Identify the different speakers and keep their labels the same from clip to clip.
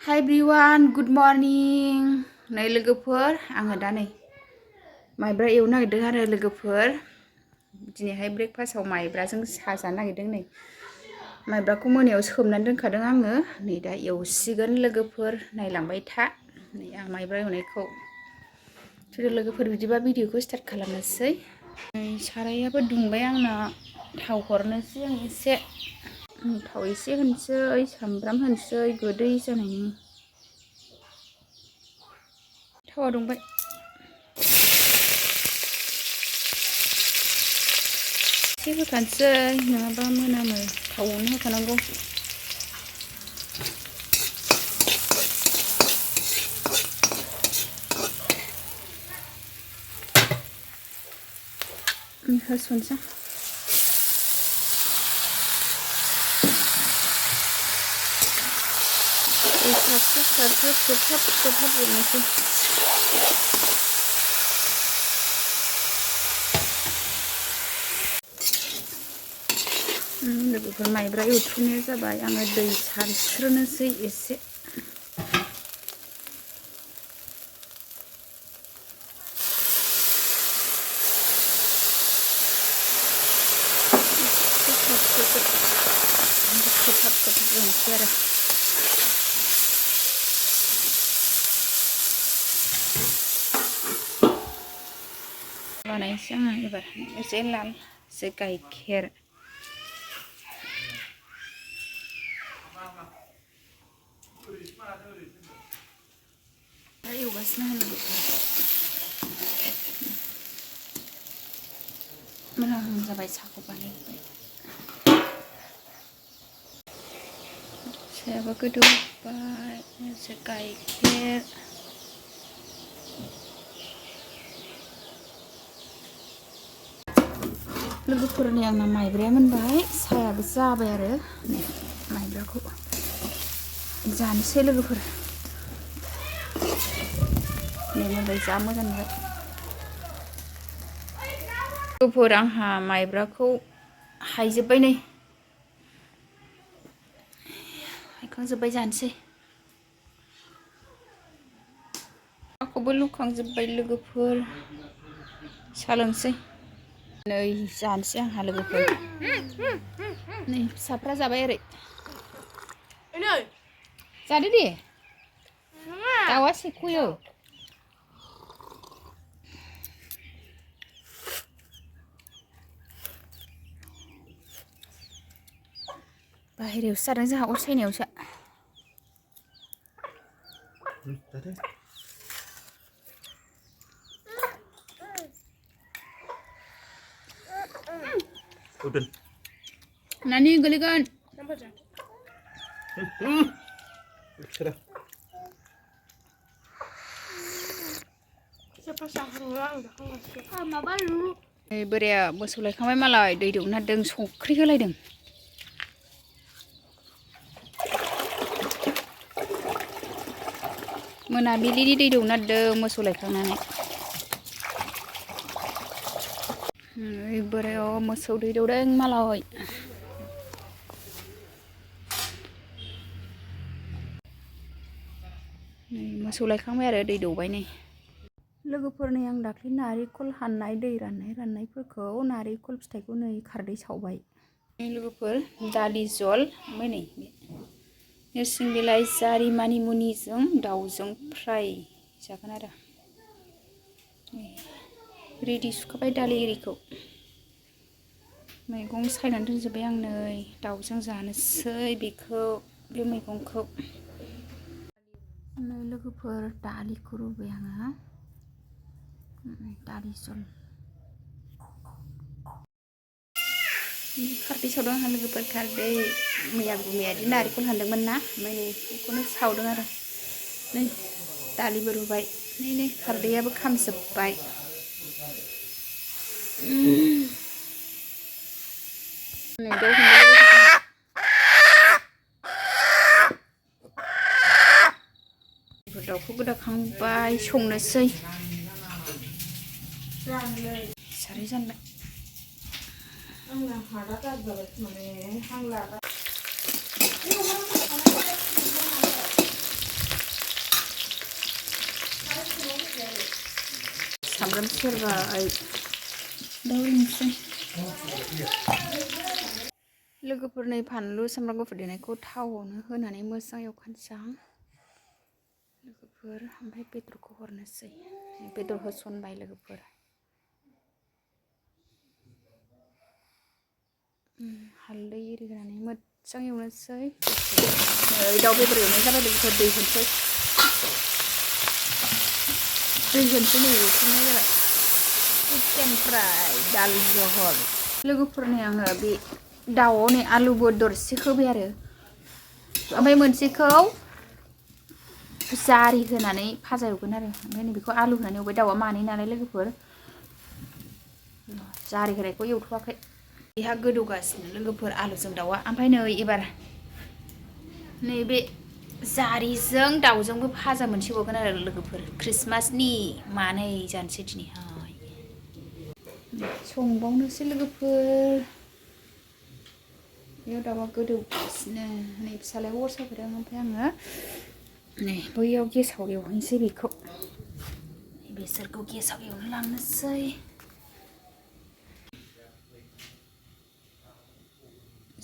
Speaker 1: Hi everyone, good morning. नै लोगोफोर आङो दा नै माइब्रा एवनो नागिरदों आरो लोगोफोर दिनैहाय ब्रेकफास्टआव माइब्राजों साहा जानो नागिरदों नै माइब्राखौ मोनायाव सोमनानै दोनखादों आङो नै दा एवसिगोन लोगोफोर नायलांबाय था नै आं माइब्रा एवनायखौ लोगोफोर बिदिबा भिडिअखौ स्टार्ट खालामनोसै नै सारायाबो दुंबाय आंना थाव हरनोसै आं एसे थाव एसे होनोसै सामब्राम होनोसै गोदै जानायनि थावा दुंबाय एसे होखानोसै नङाबा मोनामो थावआवनो होखानांगौ होसनसै खोबहाब एवनोसै लोगोफोर माइब्रा एवथुमनाया जाबाय आङो दै सारस्रोनोसै एसे खोबहाब एवनोसै आरो बानायनोसै आङो एबार एसे लाल एसे गाइखेर एवगासिनो मोजां जाबाय साहाखौ बानायबाय साहायाबो गोदौबाय एसे गाइखेर लोगोफोरनि आंना माइब्राया मोनबाय साहायाबो जाबाय आरो माइब्राखौ जानोसै लोगोफोर मोनबाय जा मोजां नुबाय लोगोफोर आंहा माइब्राखौ हायजोब्बाय नै हायखांजोब्बाय जानोसै माखौबो लुखांजोब्बाय लोगोफोर साहा लोंसै नै जानोसै आंहा लोगोफोर नै फिसाफ्रा जाबाय ओरै जादो दे दाउआ सेख'यो बाहेरायावसो जादों जोंहा अर सायनायावसो नानि गोलैगोन बोराया मोसौ लायखांबाय मालाय दै दौनो नागिरदों संख्रि होलायदों मोनाबिलिनि दै दौनो नागिरदों मोसौ लायखांनानै बोरायाव मोसौ दै दौदों मालाय मोसौ लायखांबाय आरो दै दौबाय नै लोगोफोरनि आं दाख्लै नारेंखल हाननाय दै राननायफोरखौ नारेंखल फिथाइखौ नै खारदै सावबाय लोगोफोर दालि जल ओमफ्राय नै नोरसिं बिलाइ जारि मानिमुनिजों दाउजों फ्राय जागोन आरो रेडि सुखाबाय दालि एरिखौ मैगं सायनानै दोनजोब्बाय आं नै दाउजों जानोसै बेखौ बे मैगंखौ नै लोगोफोर दालिखौ रुबाय आङो दालि जल खारदै सावदों आंहा लोगोफोर खारदै मैया गुमैयादि नारेंखल हानदोंमोन ना ओमफ्राय नै बेखौनो सावदों आरो नै दालिबो रुबाय नै खारदैयाबो खामजोब्बाय दाउखौ गोदाखांबाय संनोसै साराय जानबाय सामब्राम सेरबाय दाउनोसै लोगोफोरनि फानलु सामब्राम गुफुर देनायखौ थावआवनो होनानै मोजां एवखानोसां लोगोफोर ओमफ्राय बेदरखौ हरनोसै बेदर होसनबाय लोगोफोर हालदै एरि होनानै मोजां एवनोसै दाउ बेदर एवनाय जाबाय लोगोफोर दै होनोसै नै एवथुमनाय जाबाय चिकेन फ्राय दाल जहल लोगोफोरनि आङो बे दाउआव नै आलुबो दरसे होबाय आरो ओमफ्राय मोनसेखौ जारि होनानै भाजा एवगोन आरो ओमफ्राय नै बेखौ आलु होनानै एवबाय दाउआ मानै नालाय लोगोफोर जारि होनायखौ एवथ'वाखै बेहा गोदौगासिनो लोगोफोर आलुजों दाउआ ओमफ्राय नै एबार नैबे जारिजों दाउजोंबो भाजा मोनसे एवगोन आरो लोगोफोर ख्रिस्टमासनि मानै जानोसै दिनैहाय संबावनोसै लोगोफोर बेयाव दाउआ गोदौगासिनो नै फिसालाया अर साबोदों ओमफ्राय आङो नै बैयाव गेसाव एवहैनोसै बेखौ बेसोरखौ गेसाव एवनो लांनोसै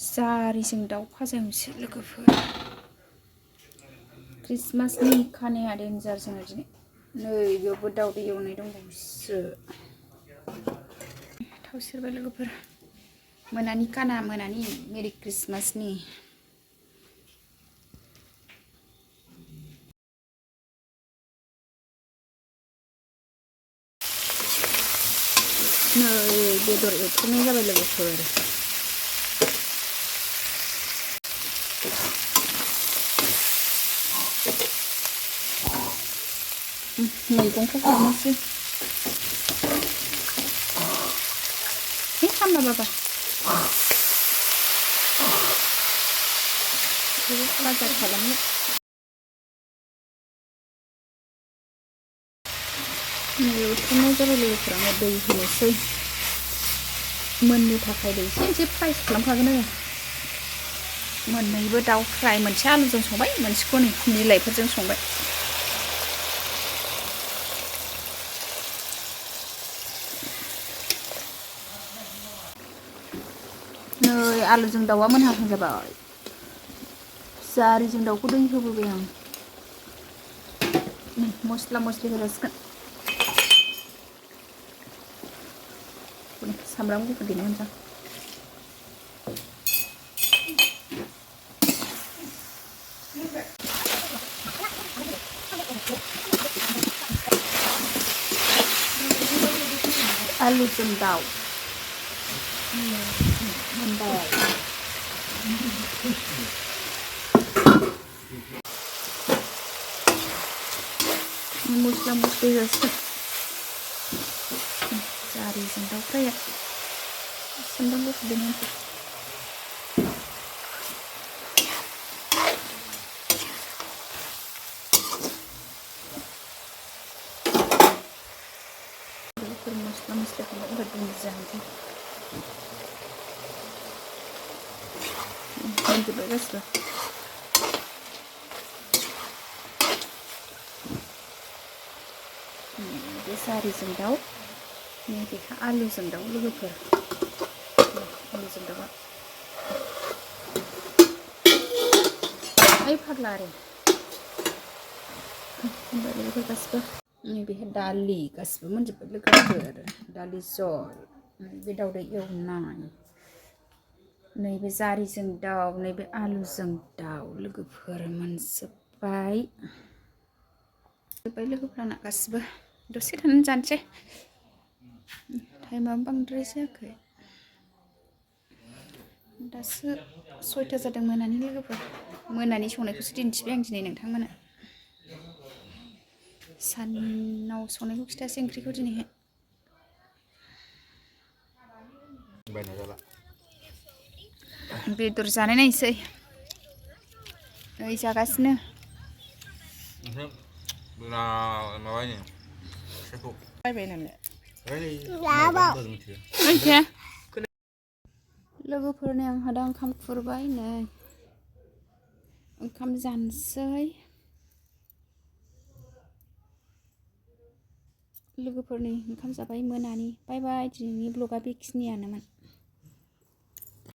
Speaker 1: जारिजों दाउ भाजा एवनोसै लोगोफोर ख्रिस्टमासनि खानाया डेन्जार जोङो दिनै नै बेयावबो दाउदै एवनाय दंबावोसो थाव सेरबाय लोगोफोर मोनानि खाना मोनानि मेरि ख्रिस्टमासनि नै बेदर एवथुमनाय जाबाय लोगोफोर मैगंखौ हरनोसै खामना बाबा बाजार खालामनो एवथुमनाय जाबाय लोगोफोर आङो दै होनोसै मोननो थाखाय दै एसे फ्राइस खालामखागोन आरो मोननैबो दाउ फ्राय मोनसे आलुजों संबाय मोनसेखौ नै बिलाइफोरजों संबाय नै आलुजों दाउआ मोनहां जाबाय जारिजों दाउखौ दै होबोबाय आं मस्ला मस्लि होजासिगोन सामब्राम गुफुर देना होनोसां आलुजों दाउ मोनबाय मस्ला मस्लि होजासिगोन जारिजों दाउ फ्राया सामब्राम गुफुर देना होनोसै मस्ला मस्लि खालामबाय दुन्दिया होनोसै मोनजोब्बाय गासिबो बे जारिजों दाउ नैबेहा आलुजों दाउ लोगोफोर आलुजों दाउआ ओइ फाग्ला आरो लोगोफोर गासिबो नैबेहा दालि गासिबो मोनजोब्बाय लोगोफोर दालि जल नैबे दाउदै एवनाय नैबे जारिजों दाउ नैबे आलुजों दाउ लोगोफोर मोनजोब्बाय लोगोफोराना गासिबो दसे थानानै जानोसै टाइमाबो बांद्राय जायाखै दासो 6ता जादों मोनानि लोगोफोर मोनानि संनायखौसो दिन्थिबाय आं दिनै नोंथांमोना सानाव संनायखौ खिथासै ओंख्रिखौ दिनैहाय बेदर जानाय नायसै नै जागासिनो लोगोफोरनि आंहा दा ओंखाम खुरबाय नै ओंखाम जानोसै लोगोफोरनि ओंखाम जाबाय मोनानि बाय बाय दिनैनि ब्लगा बेखिनियानोमोन।